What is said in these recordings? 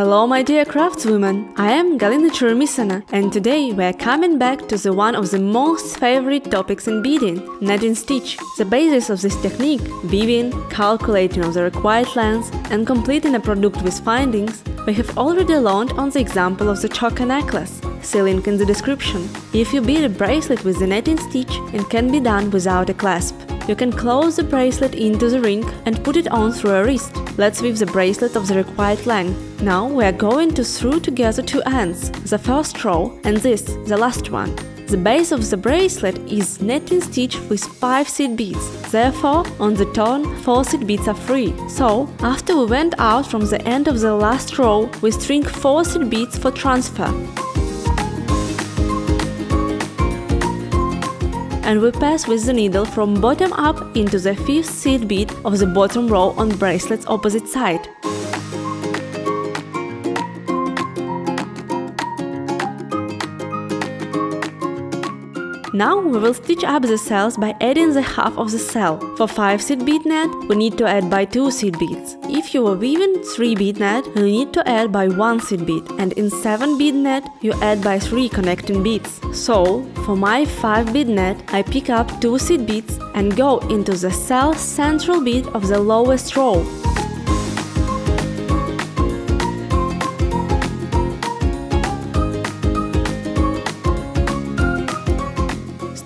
Hello my dear craftswomen, I am Galina Cheremisina, and today we are coming back to one of the most favorite topics in beading, knit and stitch. The basis of this technique, weaving, calculating of the required length and completing a product with findings, we have already learned on the example of the choker necklace. See link in the description. If you bead a bracelet with the knitting stitch, it can be done without a clasp. You can close the bracelet into the ring and put it on through a wrist. Let's weave the bracelet of the required length. Now we are going to sew together two ends, the first row and this, the last one. The base of the bracelet is knitting stitch with 5 seed beads. Therefore, on the turn, 4 seed beads are free. So, after we went out from the end of the last row, we string 4 seed beads for transfer. And we pass with the needle from bottom up into the 5th seed bead of the bottom row on bracelet's opposite side. Now we will stitch up the cells by adding the half of the cell. For 5 seed bead net, we need to add by 2 seed beads. If you are weaving 3 bead net, you need to add by 1 seed bead, and in 7 bead net, you add by 3 connecting beads. So, for my 5 bead net, I pick up 2 seed beads and go into the cell central bead of the lowest row.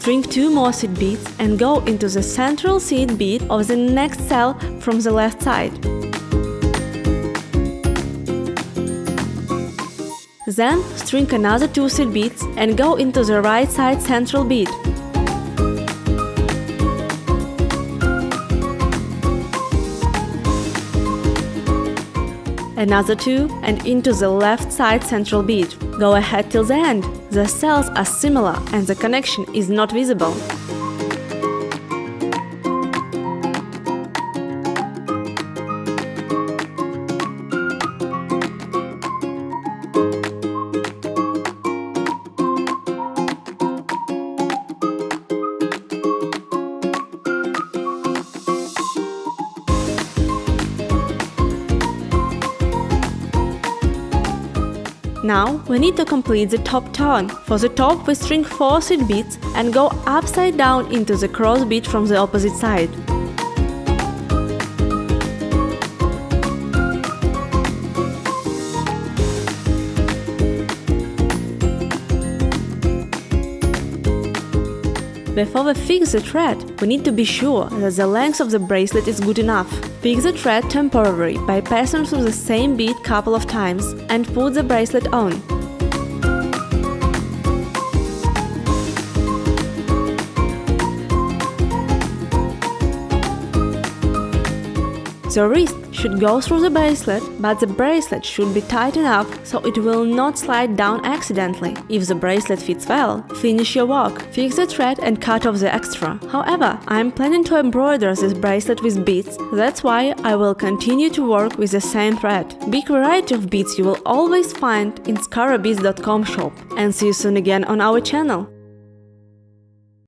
String 2 more seed beads and go into the central seed bead of the next cell from the left side. Then string another 2 seed beads and go into the right side central bead. Another 2 and into the left side central bead. Go ahead till the end. The cells are similar and the connection is not visible. Now we need to complete the top turn. For the top, we string 4 seed beads and go upside down into the cross bead from the opposite side. Before we fix the thread, we need to be sure that the length of the bracelet is good enough. Fix the thread temporarily by passing through the same bead couple of times and put the bracelet on. The wrist should go through the bracelet, but the bracelet should be tightened up so it will not slide down accidentally. If the bracelet fits well, finish your work. Fix the thread and cut off the extra. However, I am planning to embroider this bracelet with beads, that's why I will continue to work with the same thread. Big variety of beads you will always find in ScaraBeads.com shop. And see you soon again on our channel.